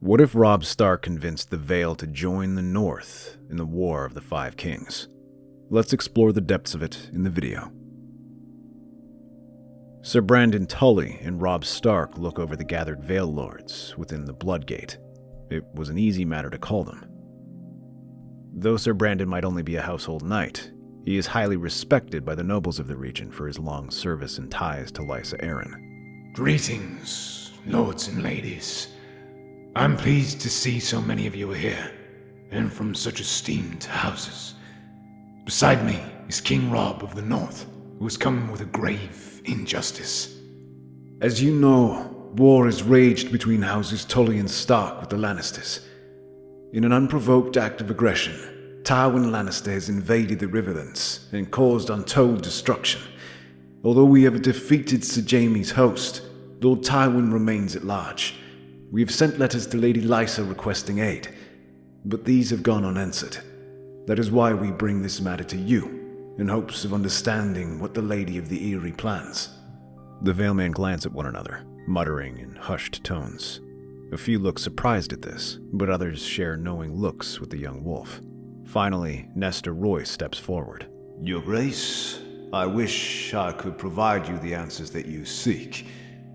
What if Robb Stark convinced the Vale to join the North in the War of the Five Kings? Let's explore the depths of it in the video. Ser Brynden Tully and Robb Stark look over the gathered Vale Lords within the Bloodgate. It was an easy matter to call them. Though Ser Brynden might only be a household knight, he is highly respected by the nobles of the region for his long service and ties to Lysa Arryn. Greetings, lords and ladies. I'm pleased to see so many of you are here, and from such esteemed houses. Beside me is King Robb of the North, who has come with a grave injustice. As you know, war has raged between Houses Tully and Stark with the Lannisters. In an unprovoked act of aggression, Tywin Lannister has invaded the Riverlands and caused untold destruction. Although we have defeated Ser Jaime's host, Lord Tywin remains at large. We have sent letters to Lady Lysa requesting aid, but these have gone unanswered. That is why we bring this matter to you, in hopes of understanding what the Lady of the Eyrie plans. The Valemen glance at one another, muttering in hushed tones. A few look surprised at this, but others share knowing looks with the young wolf. Finally, Nestor Royce steps forward. Your Grace, I wish I could provide you the answers that you seek,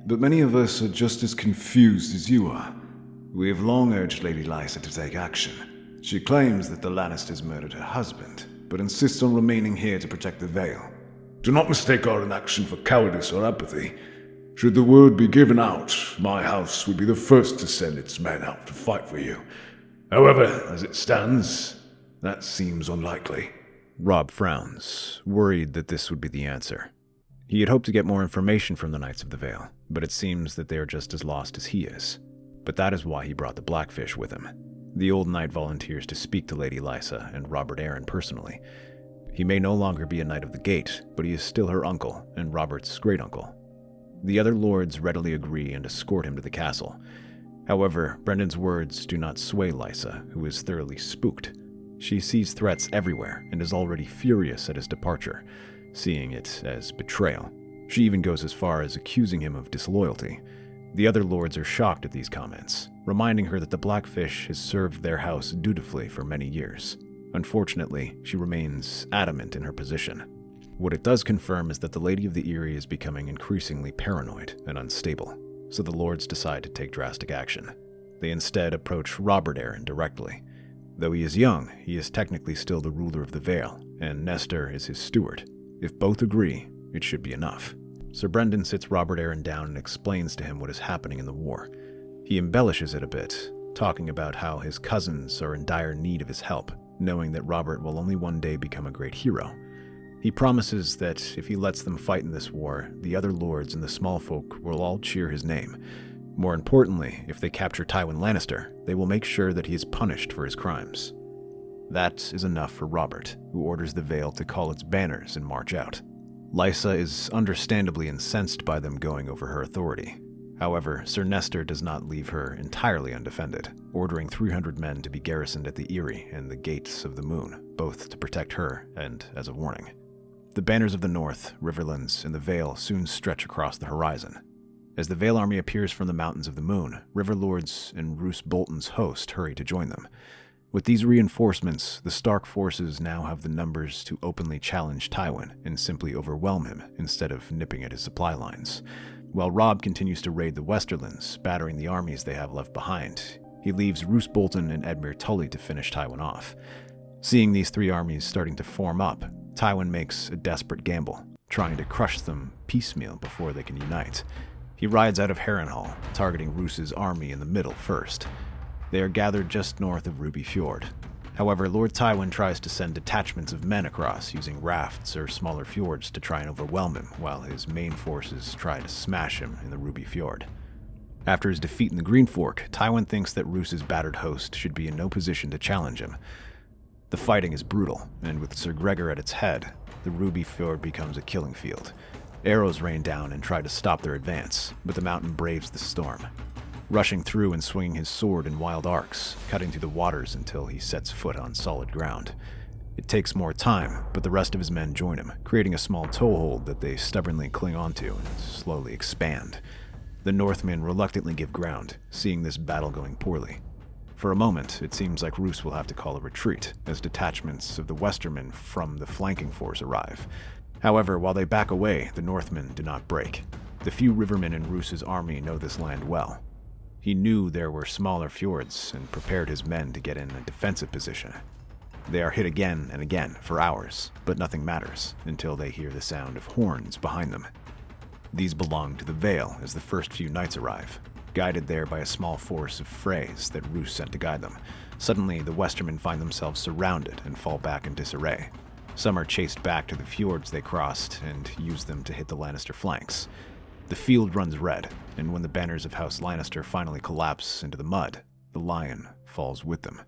but many of us are just as confused as you are. We have long urged Lady Lysa to take action. She claims that the Lannisters murdered her husband, but insists on remaining here to protect the Vale. Do not mistake our inaction for cowardice or apathy. Should the word be given out, my house would be the first to send its men out to fight for you. However, as it stands, that seems unlikely. Robb frowns, worried that this would be the answer. He had hoped to get more information from the Knights of the Vale, but it seems that they are just as lost as he is. But that is why he brought the Blackfish with him. The old knight volunteers to speak to Lady Lysa and Robert Arryn personally. He may no longer be a Knight of the Gate, but he is still her uncle and Robert's great-uncle. The other lords readily agree and escort him to the castle. However, Brendan's words do not sway Lysa, who is thoroughly spooked. She sees threats everywhere and is already furious at his departure, seeing it as betrayal. She even goes as far as accusing him of disloyalty. The other lords are shocked at these comments, reminding her that the Blackfish has served their house dutifully for many years. Unfortunately, she remains adamant in her position. What it does confirm is that the Lady of the Eyrie is becoming increasingly paranoid and unstable, so the lords decide to take drastic action. They instead approach Robert Arryn directly. Though he is young, he is technically still the ruler of the Vale, and Nestor is his steward. If both agree, it should be enough. Ser Brynden sits Robert Arryn down and explains to him what is happening in the war. He embellishes it a bit, talking about how his cousins are in dire need of his help, knowing that Robert will only one day become a great hero. He promises that if he lets them fight in this war, the other lords and the small folk will all cheer his name. More importantly, if they capture Tywin Lannister, they will make sure that he is punished for his crimes. That is enough for Robert, who orders the Vale to call its banners and march out. Lysa is understandably incensed by them going over her authority. However, Sir Nestor does not leave her entirely undefended, ordering 300 men to be garrisoned at the Eyrie and the Gates of the Moon, both to protect her and as a warning. The banners of the North, Riverlands, and the Vale soon stretch across the horizon. As the Vale army appears from the Mountains of the Moon, River Lords and Roose Bolton's host hurry to join them. With these reinforcements, the Stark forces now have the numbers to openly challenge Tywin and simply overwhelm him instead of nipping at his supply lines. While Robb continues to raid the Westerlands, battering the armies they have left behind, he leaves Roose Bolton and Edmure Tully to finish Tywin off. Seeing these three armies starting to form up, Tywin makes a desperate gamble, trying to crush them piecemeal before they can unite. He rides out of Harrenhal, targeting Roose's army in the middle first. They are gathered just north of Ruby Fjord. However, Lord Tywin tries to send detachments of men across using rafts or smaller fjords to try and overwhelm him, while his main forces try to smash him in the Ruby Fjord. After his defeat in the Green Fork, Tywin thinks that Roose's battered host should be in no position to challenge him. The fighting is brutal, and with Sir Gregor at its head, the Ruby Fjord becomes a killing field. Arrows rain down and try to stop their advance, but the mountain braves the storm, rushing through and swinging his sword in wild arcs, cutting through the waters until he sets foot on solid ground. It takes more time, but the rest of his men join him, creating a small toehold that they stubbornly cling onto and slowly expand. The Northmen reluctantly give ground, seeing this battle going poorly. For a moment, it seems like Roose will have to call a retreat, as detachments of the Westermen from the flanking force arrive. However, while they back away, the Northmen do not break. The few rivermen in Roose's army know this land well. He knew there were smaller fjords and prepared his men to get in a defensive position. They are hit again and again for hours, but nothing matters until they hear the sound of horns behind them. These belong to the Vale as the first few knights arrive, guided there by a small force of Freys that Roose sent to guide them. Suddenly, the Westermen find themselves surrounded and fall back in disarray. Some are chased back to the fjords they crossed and use them to hit the Lannister flanks. The field runs red, and when the banners of House Lannister finally collapse into the mud, the lion falls with them.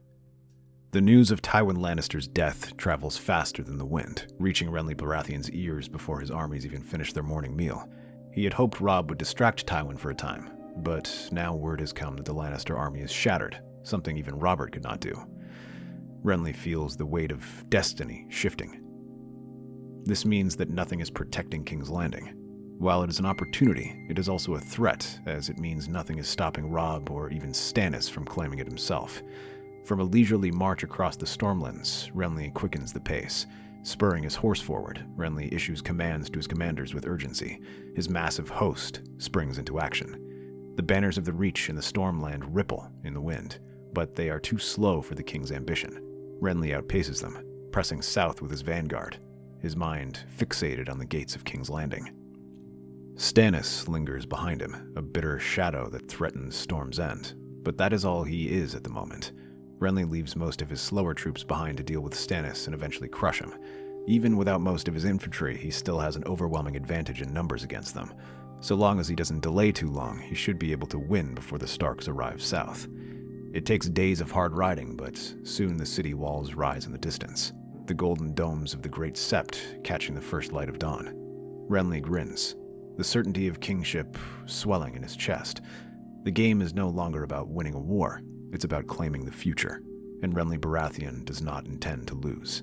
The news of Tywin Lannister's death travels faster than the wind, reaching Renly Baratheon's ears before his armies even finish their morning meal. He had hoped Robb would distract Tywin for a time, but now word has come that the Lannister army is shattered, something even Robert could not do. Renly feels the weight of destiny shifting. This means that nothing is protecting King's Landing. While it is an opportunity, it is also a threat, as it means nothing is stopping Robb or even Stannis from claiming it himself. From a leisurely march across the Stormlands, Renly quickens the pace. Spurring his horse forward, Renly issues commands to his commanders with urgency. His massive host springs into action. The banners of the Reach and the Stormland ripple in the wind, but they are too slow for the king's ambition. Renly outpaces them, pressing south with his vanguard, his mind fixated on the gates of King's Landing. Stannis lingers behind him, a bitter shadow that threatens Storm's End, but that is all he is at the moment. Renly leaves most of his slower troops behind to deal with Stannis and eventually crush him. Even without most of his infantry, he still has an overwhelming advantage in numbers against them. So long as he doesn't delay too long, he should be able to win before the Starks arrive south. It takes days of hard riding, but soon the city walls rise in the distance, the golden domes of the Great Sept catching the first light of dawn. Renly grins, the certainty of kingship swelling in his chest. The game is no longer about winning a war, it's about claiming the future, and Renly Baratheon does not intend to lose.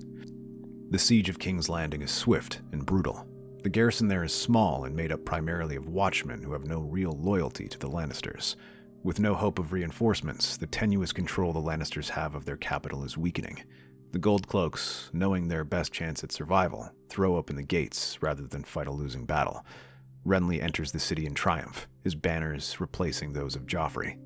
The siege of King's Landing is swift and brutal. The garrison there is small and made up primarily of watchmen who have no real loyalty to the Lannisters. With no hope of reinforcements, the tenuous control the Lannisters have of their capital is weakening. The Goldcloaks, knowing their best chance at survival, throw open the gates rather than fight a losing battle. Renly enters the city in triumph, his banners replacing those of Joffrey.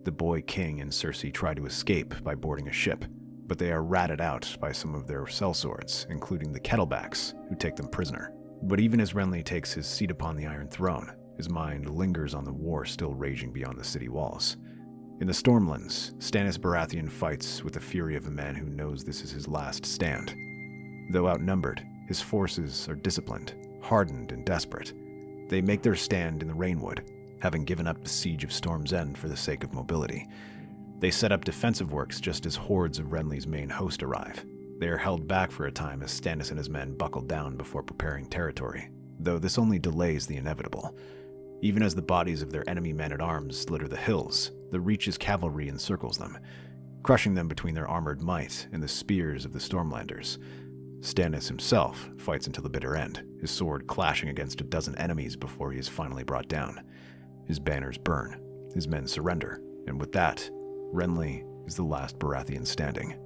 The boy king and Cersei try to escape by boarding a ship, but they are ratted out by some of their sellswords, including the Kettlebacks, who take them prisoner. But even as Renly takes his seat upon the Iron Throne, his mind lingers on the war still raging beyond the city walls. In the Stormlands, Stannis Baratheon fights with the fury of a man who knows this is his last stand. Though outnumbered, his forces are disciplined, hardened, and desperate. They make their stand in the Rainwood, having given up the siege of Storm's End for the sake of mobility. They set up defensive works just as hordes of Renly's main host arrive. They are held back for a time as Stannis and his men buckle down before preparing territory, though this only delays the inevitable. Even as the bodies of their enemy men-at-arms litter the hills, the Reach's cavalry encircles them, crushing them between their armored might and the spears of the Stormlanders. Stannis himself fights until the bitter end, his sword clashing against a dozen enemies before he is finally brought down. His banners burn, his men surrender, and with that, Renly is the last Baratheon standing.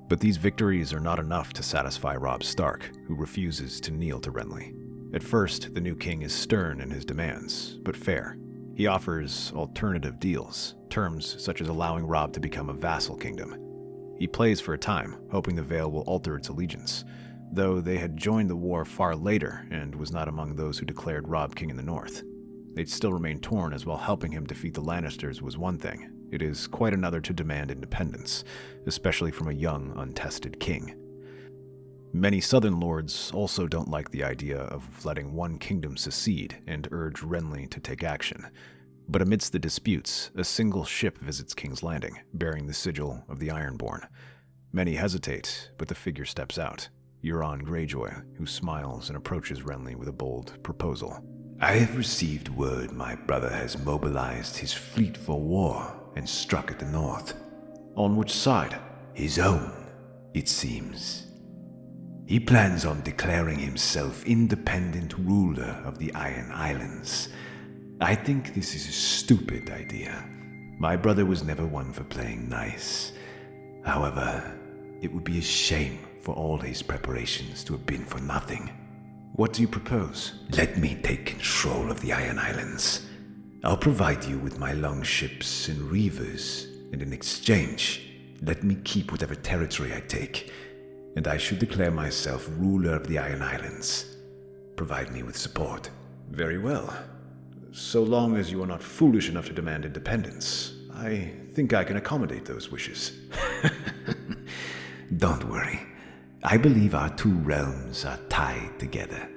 But these victories are not enough to satisfy Robb Stark, who refuses to kneel to Renly. At first, the new king is stern in his demands, but fair. He offers alternative deals, terms such as allowing Robb to become a vassal kingdom. He plays for a time, hoping the Vale will alter its allegiance, though they had joined the war far later and was not among those who declared Robb king in the north. They'd still remain torn, as while helping him defeat the Lannisters was one thing, it is quite another to demand independence, especially from a young, untested king. Many southern lords also don't like the idea of letting one kingdom secede and urge Renly to take action. But amidst the disputes, a single ship visits King's Landing, bearing the sigil of the Ironborn. Many hesitate, but the figure steps out, Euron Greyjoy, who smiles and approaches Renly with a bold proposal. I have received word my brother has mobilized his fleet for war and struck at the north. On which side? His own, it seems. He plans on declaring himself independent ruler of the Iron Islands. I think this is a stupid idea. My brother was never one for playing nice. However, it would be a shame for all his preparations to have been for nothing. What do you propose? Let me take control of the Iron Islands. I'll provide you with my longships and reavers, and in exchange, let me keep whatever territory I take, and I should declare myself ruler of the Iron Islands. Provide me with support. Very well. So long as you are not foolish enough to demand independence, I think I can accommodate those wishes. Don't worry. I believe our two realms are tied together.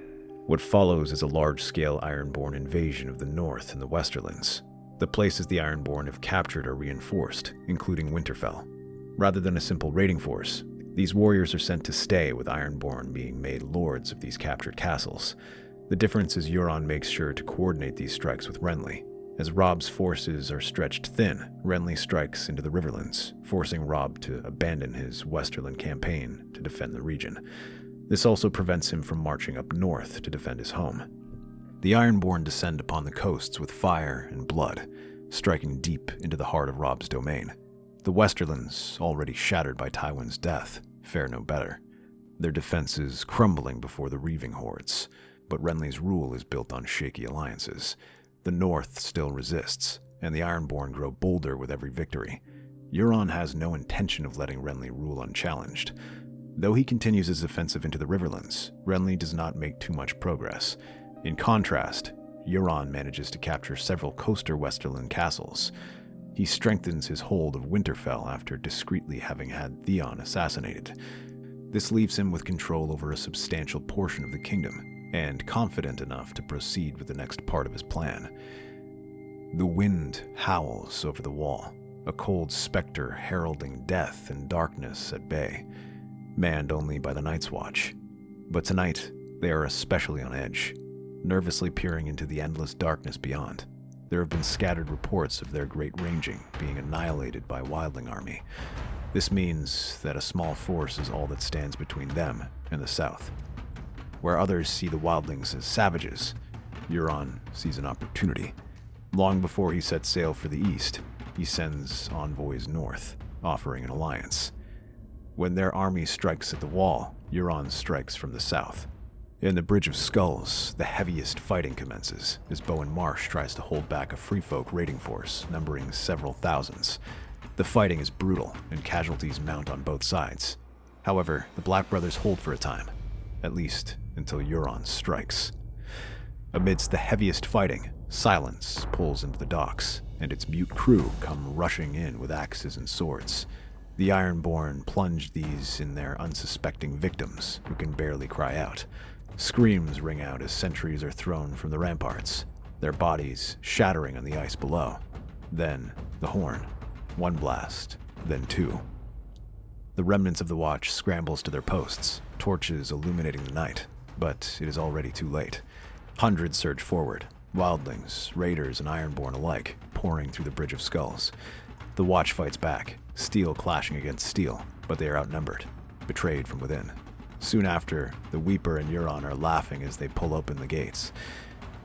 What follows is a large-scale Ironborn invasion of the North and the Westerlands. The places the Ironborn have captured are reinforced, including Winterfell. Rather than a simple raiding force, these warriors are sent to stay, with Ironborn being made lords of these captured castles. The difference is Euron makes sure to coordinate these strikes with Renly. As Robb's forces are stretched thin, Renly strikes into the Riverlands, forcing Robb to abandon his Westerland campaign to defend the region. This also prevents him from marching up north to defend his home. The Ironborn descend upon the coasts with fire and blood, striking deep into the heart of Robb's domain. The Westerlands, already shattered by Tywin's death, fare no better, their defenses crumbling before the reaving hordes. But Renly's rule is built on shaky alliances. The North still resists, and the Ironborn grow bolder with every victory. Euron has no intention of letting Renly rule unchallenged. Though he continues his offensive into the Riverlands, Renly does not make too much progress. In contrast, Euron manages to capture several coastal Westerland castles. He strengthens his hold of Winterfell after discreetly having had Theon assassinated. This leaves him with control over a substantial portion of the kingdom, and confident enough to proceed with the next part of his plan. The wind howls over the wall, a cold specter heralding death and darkness at bay, manned only by the Night's Watch. But tonight, they are especially on edge, nervously peering into the endless darkness beyond. There have been scattered reports of their great ranging being annihilated by Wildling army. This means that a small force is all that stands between them and the south. Where others see the Wildlings as savages, Euron sees an opportunity. Long before he sets sail for the east, he sends envoys north, offering an alliance. When their army strikes at the wall, Euron strikes from the south. In the Bridge of Skulls, the heaviest fighting commences, as Bowen Marsh tries to hold back a free folk raiding force numbering several thousands. The fighting is brutal, and casualties mount on both sides. However, the Black Brothers hold for a time, at least until Euron strikes. Amidst the heaviest fighting, silence pulls into the docks, and its mute crew come rushing in with axes and swords. The Ironborn plunge these in their unsuspecting victims, who can barely cry out. Screams ring out as sentries are thrown from the ramparts, their bodies shattering on the ice below. Then, the horn. One blast, then two. The remnants of the watch scrambles to their posts, torches illuminating the night, but it is already too late. Hundreds surge forward, wildlings, raiders, and Ironborn alike, pouring through the Bridge of Skulls. The watch fights back, steel clashing against steel, but they are outnumbered, betrayed from within. Soon after, the Weeper and Euron are laughing as they pull open the gates.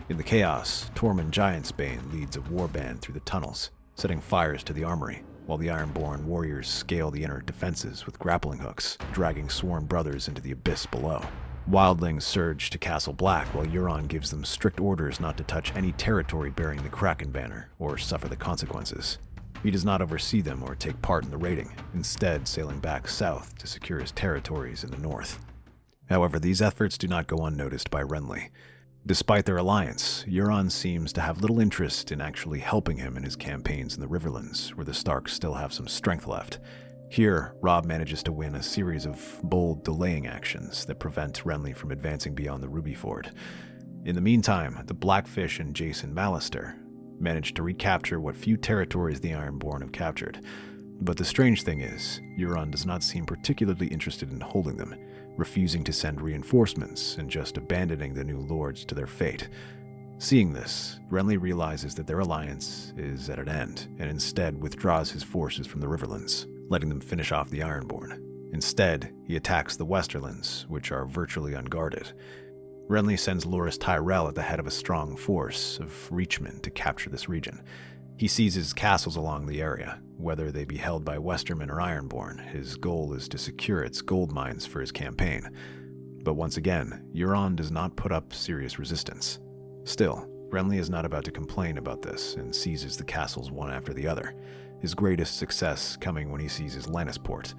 In the chaos, Tormund Giantsbane leads a warband through the tunnels, setting fires to the armory, while the Ironborn warriors scale the inner defenses with grappling hooks, dragging sworn brothers into the abyss below. Wildlings surge to Castle Black, while Euron gives them strict orders not to touch any territory bearing the Kraken banner, or suffer the consequences. He does not oversee them or take part in the raiding, instead sailing back south to secure his territories in the north. However, these efforts do not go unnoticed by Renly. Despite their alliance, Euron seems to have little interest in actually helping him in his campaigns in the Riverlands, where the Starks still have some strength left. Here, Robb manages to win a series of bold delaying actions that prevent Renly from advancing beyond the Ruby Ford. In the meantime, the Blackfish and Jason Mallister managed to recapture what few territories the Ironborn have captured. But the strange thing is, Euron does not seem particularly interested in holding them, refusing to send reinforcements and just abandoning the new lords to their fate. Seeing this, Renly realizes that their alliance is at an end, and instead withdraws his forces from the Riverlands, letting them finish off the Ironborn. Instead, he attacks the Westerlands, which are virtually unguarded. Renly sends Loras Tyrell at the head of a strong force of Reachmen to capture this region. He seizes castles along the area, whether they be held by Westermen or Ironborn. His goal is to secure its gold mines for his campaign. But once again, Euron does not put up serious resistance. Still, Renly is not about to complain about this and seizes the castles one after the other, his greatest success coming when he seizes Lannisport.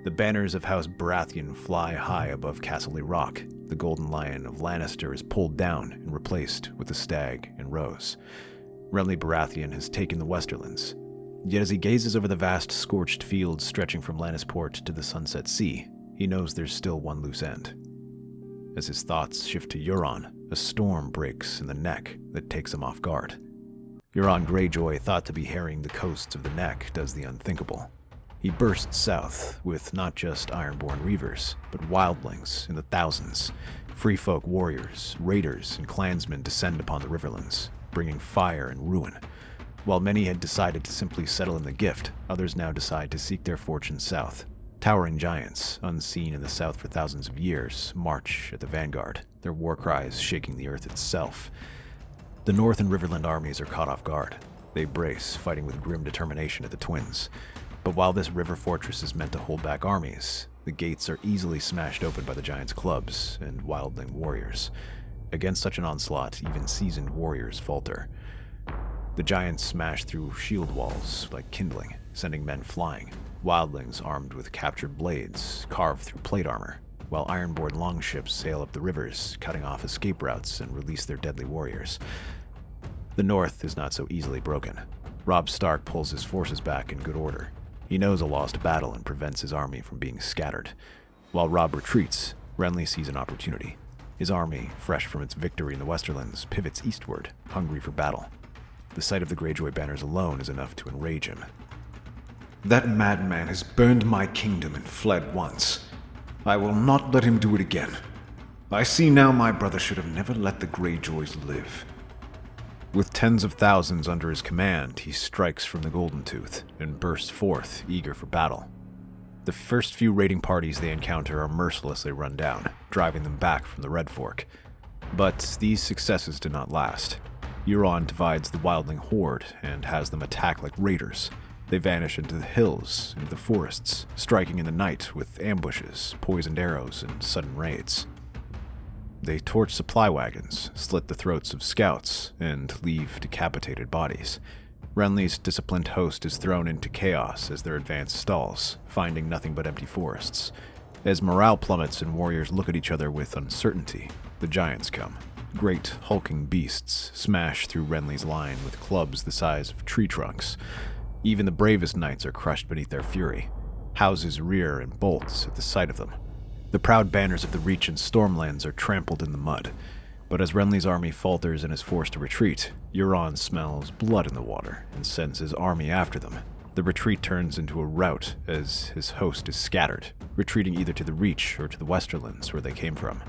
The banners of House Baratheon fly high above Castle Rock. The Golden Lion of Lannister is pulled down and replaced with the Stag and Rose. Renly Baratheon has taken the Westerlands. Yet as he gazes over the vast scorched fields stretching from Lannisport to the Sunset Sea, he knows there's still one loose end. As his thoughts shift to Euron, a storm breaks in the Neck that takes him off guard. Euron Greyjoy, thought to be harrying the coasts of the Neck, does the unthinkable. He bursts south with not just Ironborn Reavers, but wildlings in the thousands. Free folk warriors, raiders, and clansmen descend upon the Riverlands, bringing fire and ruin. While many had decided to simply settle in the Gift, others now decide to seek their fortune south. Towering giants, unseen in the south for thousands of years, march at the vanguard, their war cries shaking the earth itself. The North and Riverland armies are caught off guard. They brace, fighting with grim determination at the Twins. But while this river fortress is meant to hold back armies, the gates are easily smashed open by the giants' clubs and wildling warriors. Against such an onslaught, even seasoned warriors falter. The giants smash through shield walls like kindling, sending men flying. Wildlings armed with captured blades carve through plate armor, while ironboard longships sail up the rivers, cutting off escape routes and release their deadly warriors. The North is not so easily broken. Robb Stark pulls his forces back in good order. He knows a lost battle and prevents his army from being scattered. While Robb retreats, Renly sees an opportunity. His army, fresh from its victory in the Westerlands, pivots eastward, hungry for battle. The sight of the Greyjoy banners alone is enough to enrage him. That madman has burned my kingdom and fled once. I will not let him do it again. I see now my brother should have never let the Greyjoys live. With tens of thousands under his command, he strikes from the Golden Tooth and bursts forth, eager for battle. The first few raiding parties they encounter are mercilessly run down, driving them back from the Red Fork. But these successes do not last. Euron divides the wildling horde and has them attack like raiders. They vanish into the hills, into the forests, striking in the night with ambushes, poisoned arrows, and sudden raids. They torch supply wagons, slit the throats of scouts, and leave decapitated bodies. Renly's disciplined host is thrown into chaos as their advance stalls, finding nothing but empty forests. As morale plummets and warriors look at each other with uncertainty, the giants come. Great, hulking beasts smash through Renly's line with clubs the size of tree trunks. Even the bravest knights are crushed beneath their fury. Houses rear and bolt at the sight of them. The proud banners of the Reach and Stormlands are trampled in the mud. But as Renly's army falters and is forced to retreat, Euron smells blood in the water and sends his army after them. The retreat turns into a rout as his host is scattered, retreating either to the Reach or to the Westerlands where they came from.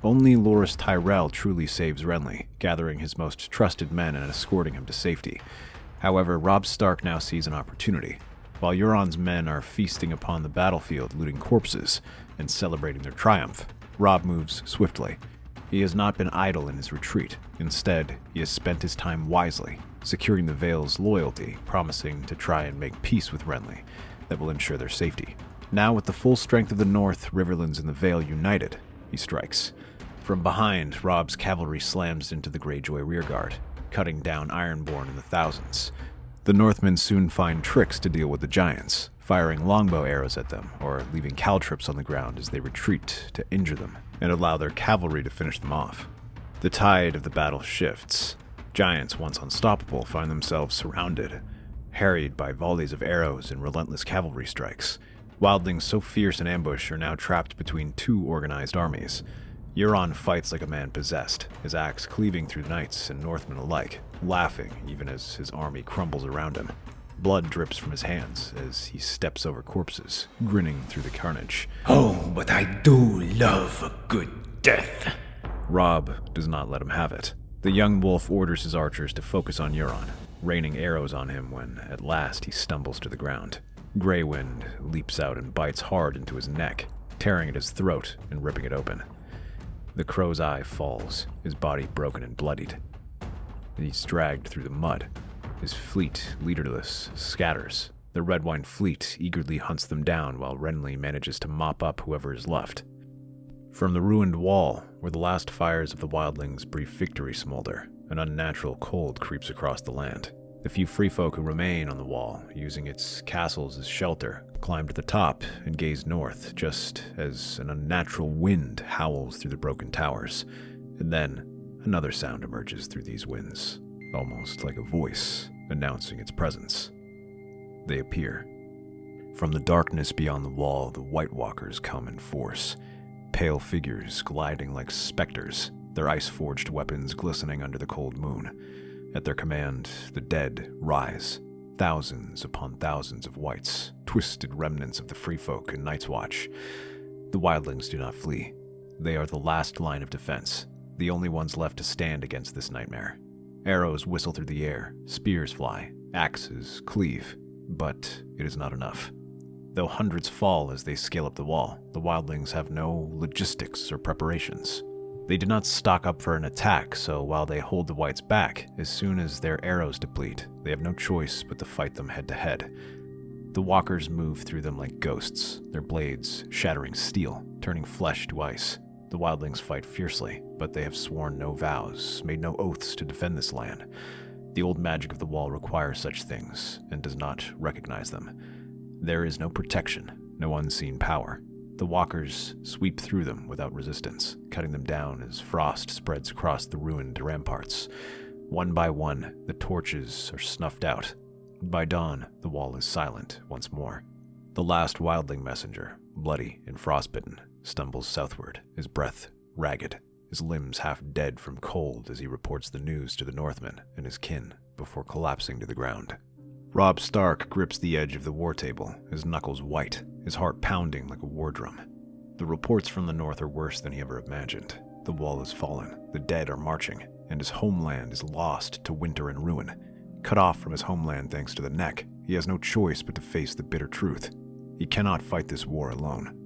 Only Loras Tyrell truly saves Renly, gathering his most trusted men and escorting him to safety. However, Robb Stark now sees an opportunity. While Euron's men are feasting upon the battlefield, looting corpses, and celebrating their triumph, Robb moves swiftly. He has not been idle in his retreat. Instead, he has spent his time wisely, securing the Vale's loyalty, promising to try and make peace with Renly that will ensure their safety. Now, with the full strength of the North, Riverlands, and the Vale united, he strikes. From behind, Robb's cavalry slams into the Greyjoy rearguard, cutting down Ironborn in the thousands. The Northmen soon find tricks to deal with the giants, firing longbow arrows at them or leaving caltrops on the ground as they retreat to injure them and allow their cavalry to finish them off. The tide of the battle shifts. Giants, once unstoppable, find themselves surrounded, harried by volleys of arrows and relentless cavalry strikes. Wildlings so fierce in ambush are now trapped between two organized armies. Euron fights like a man possessed, his axe cleaving through knights and Northmen alike, laughing even as his army crumbles around him. Blood drips from his hands as he steps over corpses, grinning through the carnage. Oh, but I do love a good death. Robb does not let him have it. The young wolf orders his archers to focus on Euron, raining arrows on him when, at last, he stumbles to the ground. Greywind leaps out and bites hard into his neck, tearing at his throat and ripping it open. The crow's eye falls, his body broken and bloodied. He's dragged through the mud. His fleet, leaderless, scatters. The red wine fleet eagerly hunts them down while Renly manages to mop up whoever is left. From the ruined wall, where the last fires of the wildlings' brief victory smolder, an unnatural cold creeps across the land. The few free folk who remain on the wall, using its castles as shelter, climb to the top and gaze north, just as an unnatural wind howls through the broken towers. And then, another sound emerges through these winds, almost like a voice announcing its presence. They appear. From the darkness beyond the wall, the White Walkers come in force, pale figures gliding like specters, their ice-forged weapons glistening under the cold moon. At their command, the dead rise, thousands upon thousands of whites, twisted remnants of the free folk in Night's Watch. The wildlings do not flee. They are the last line of defense, the only ones left to stand against this nightmare. Arrows whistle through the air, spears fly, axes cleave, but it is not enough. Though hundreds fall as they scale up the wall, the wildlings have no logistics or preparations. They do not stock up for an attack, so while they hold the whites back, as soon as their arrows deplete, they have no choice but to fight them head to head. The walkers move through them like ghosts, their blades shattering steel, turning flesh to ice. The wildlings fight fiercely, but they have sworn no vows, made no oaths to defend this land. The old magic of the wall requires such things, and does not recognize them. There is no protection, no unseen power. The walkers sweep through them without resistance, cutting them down as frost spreads across the ruined ramparts. One by one, the torches are snuffed out. By dawn, the wall is silent once more. The last wildling messenger, bloody and frostbitten, stumbles southward, his breath ragged, his limbs half dead from cold as he reports the news to the Northmen and his kin before collapsing to the ground. Robb Stark grips the edge of the war table, his knuckles white, his heart pounding like a war drum. The reports from the north are worse than he ever imagined. The wall has fallen, the dead are marching, and his homeland is lost to winter and ruin. Cut off from his homeland thanks to the neck, he has no choice but to face the bitter truth. He cannot fight this war alone.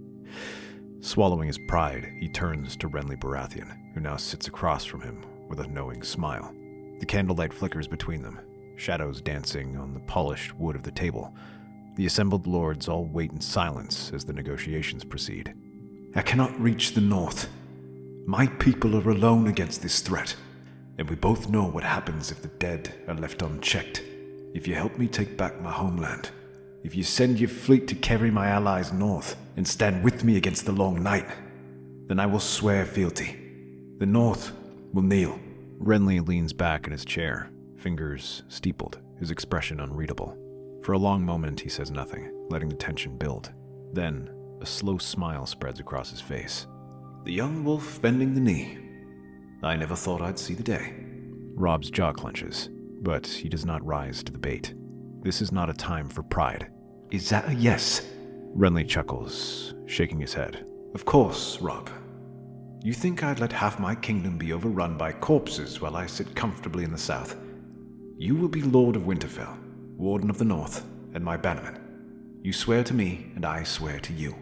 Swallowing his pride, he turns to Renly Baratheon, who now sits across from him with a knowing smile. The candlelight flickers between them, shadows dancing on the polished wood of the table. The assembled lords all wait in silence as the negotiations proceed. I cannot reach the north. My people are alone against this threat, and we both know what happens if the dead are left unchecked. If you help me take back my homeland, if you send your fleet to carry my allies north and stand with me against the Long Night, then I will swear fealty. The North will kneel. Renly leans back in his chair, fingers steepled, his expression unreadable. For a long moment he says nothing, letting the tension build. Then, a slow smile spreads across his face. The young wolf bending the knee. I never thought I'd see the day. Robb's jaw clenches, but he does not rise to the bait. This is not a time for pride. Is that a yes? Renly chuckles, shaking his head. Of course, Robb. You think I'd let half my kingdom be overrun by corpses while I sit comfortably in the south? You will be Lord of Winterfell, Warden of the North, and my bannerman. You swear to me, and I swear to you.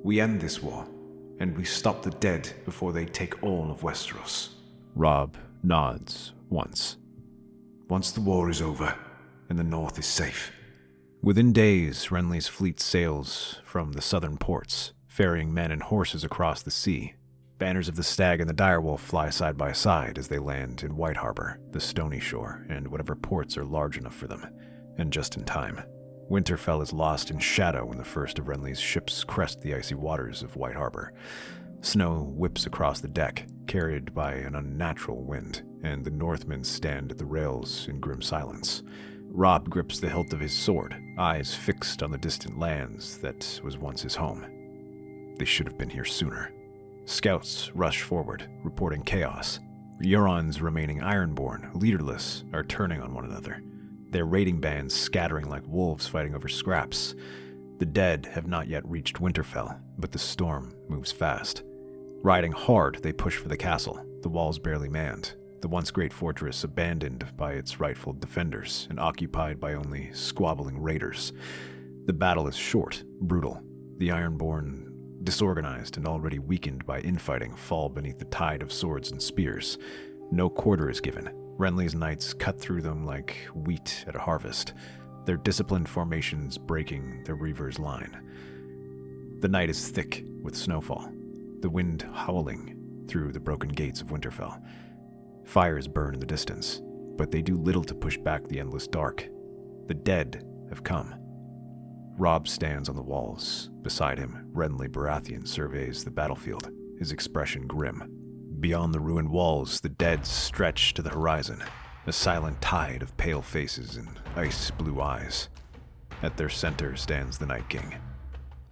We end this war, and we stop the dead before they take all of Westeros. Robb nods once. Once the war is over, and the North is safe. Within days, Renly's fleet sails from the southern ports, ferrying men and horses across the sea. Banners of the Stag and the Direwolf fly side by side as they land in White Harbor, the Stony Shore, and whatever ports are large enough for them, and just in time. Winterfell is lost in shadow when the first of Renly's ships crest the icy waters of White Harbor. Snow whips across the deck, carried by an unnatural wind, and the Northmen stand at the rails in grim silence. Robb grips the hilt of his sword, eyes fixed on the distant lands that was once his home. They should have been here sooner. Scouts rush forward, reporting chaos. Euron's remaining Ironborn, leaderless, are turning on one another, their raiding bands scattering like wolves fighting over scraps. The dead have not yet reached Winterfell, but the storm moves fast. Riding hard, they push for the castle, the walls barely manned, the once great fortress abandoned by its rightful defenders and occupied by only squabbling raiders. The battle is short, brutal. The Ironborn disorganized and already weakened by infighting, fall beneath the tide of swords and spears. No quarter is given. Renly's knights cut through them like wheat at a harvest, their disciplined formations breaking the reaver's line. The night is thick with snowfall, the wind howling through the broken gates of Winterfell. Fires burn in the distance, but they do little to push back the endless dark. The dead have come. Robb stands on the walls. Beside him, Renly Baratheon surveys the battlefield, his expression grim. Beyond the ruined walls, the dead stretch to the horizon, a silent tide of pale faces and ice-blue eyes. At their center stands the Night King.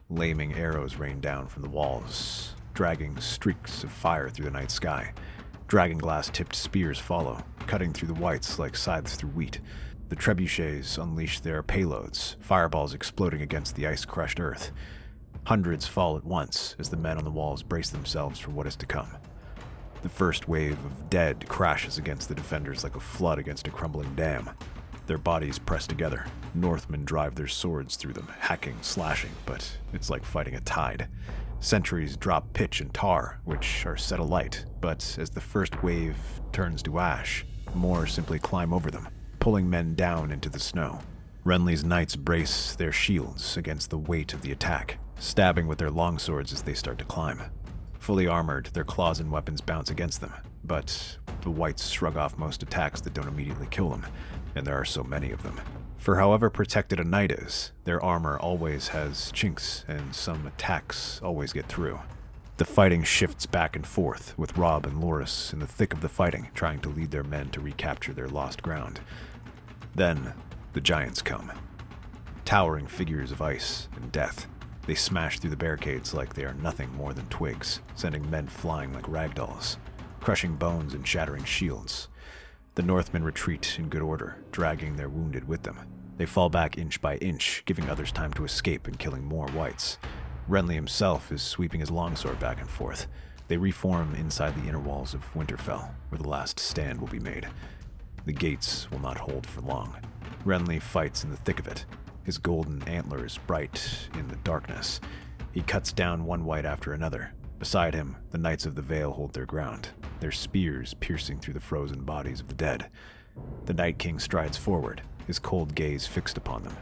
Flaming arrows rain down from the walls, dragging streaks of fire through the night sky. Dragonglass-tipped spears follow, cutting through the whites like scythes through wheat. The trebuchets unleash their payloads, fireballs exploding against the ice-crushed earth. Hundreds fall at once as the men on the walls brace themselves for what is to come. The first wave of dead crashes against the defenders like a flood against a crumbling dam. Their bodies press together. Northmen drive their swords through them, hacking, slashing, but it's like fighting a tide. Sentries drop pitch and tar, which are set alight, but as the first wave turns to ash, more simply climb over them, pulling men down into the snow. Renly's knights brace their shields against the weight of the attack, stabbing with their longswords as they start to climb. Fully armored, their claws and weapons bounce against them, but the whites shrug off most attacks that don't immediately kill them, and there are so many of them. For however protected a knight is, their armor always has chinks, and some attacks always get through. The fighting shifts back and forth, with Robb and Loras in the thick of the fighting, trying to lead their men to recapture their lost ground. Then, the giants come. Towering figures of ice and death. They smash through the barricades like they are nothing more than twigs, sending men flying like ragdolls, crushing bones and shattering shields. The Northmen retreat in good order, dragging their wounded with them. They fall back inch by inch, giving others time to escape and killing more whites. Renly himself is sweeping his longsword back and forth. They reform inside the inner walls of Winterfell, where the last stand will be made. The gates will not hold for long. Renly fights in the thick of it, his golden antlers bright in the darkness. He cuts down one white after another. Beside him, the Knights of the Vale hold their ground, their spears piercing through the frozen bodies of the dead. The Night King strides forward, his cold gaze fixed upon them.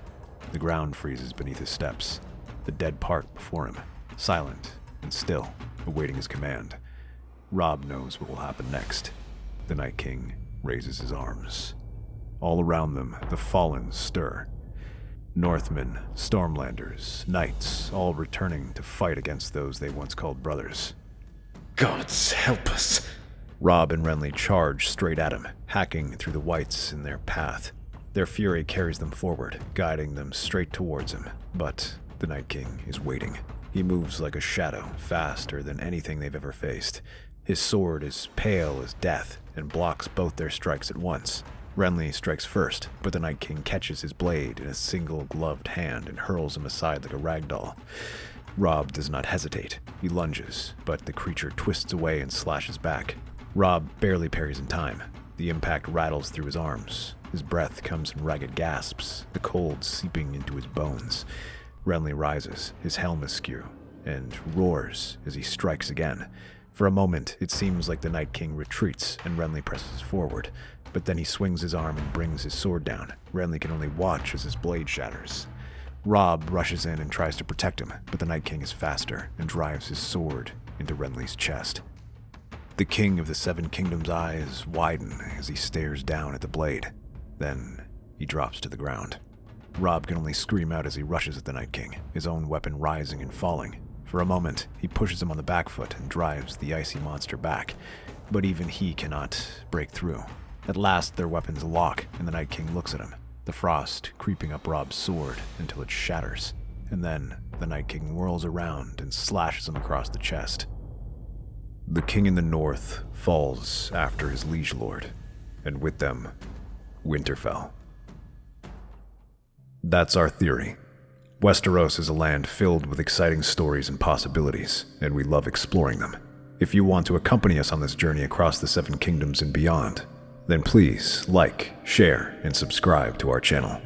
The ground freezes beneath his steps. The dead part before him, silent and still, awaiting his command. Robb knows what will happen next. The Night King raises his arms. All around them, the fallen stir. Northmen, Stormlanders, Knights, all returning to fight against those they once called brothers. Gods help us! Robb and Renly charge straight at him, hacking through the whites in their path. Their fury carries them forward, guiding them straight towards him. But the Night King is waiting. He moves like a shadow, faster than anything they've ever faced. His sword is pale as death and blocks both their strikes at once. Renly strikes first, but the Night King catches his blade in a single gloved hand and hurls him aside like a ragdoll. Robb does not hesitate. He lunges, but the creature twists away and slashes back. Robb barely parries in time. The impact rattles through his arms. His breath comes in ragged gasps, the cold seeping into his bones. Renly rises, his helm askew, and roars as he strikes again. For a moment, it seems like the Night King retreats and Renly presses forward. But then he swings his arm and brings his sword down. Renly can only watch as his blade shatters. Robb rushes in and tries to protect him, but the Night King is faster and drives his sword into Renly's chest. The King of the Seven Kingdoms' eyes widen as he stares down at the blade. Then he drops to the ground. Robb can only scream out as he rushes at the Night King, his own weapon rising and falling. For a moment, he pushes him on the back foot and drives the icy monster back, but even he cannot break through. At last, their weapons lock, and the Night King looks at him, the frost creeping up Robb's sword until it shatters. And then, the Night King whirls around and slashes him across the chest. The King in the North falls after his liege lord, and with them, Winterfell. That's our theory. Westeros is a land filled with exciting stories and possibilities, and we love exploring them. If you want to accompany us on this journey across the Seven Kingdoms and beyond, then please like, share, and subscribe to our channel.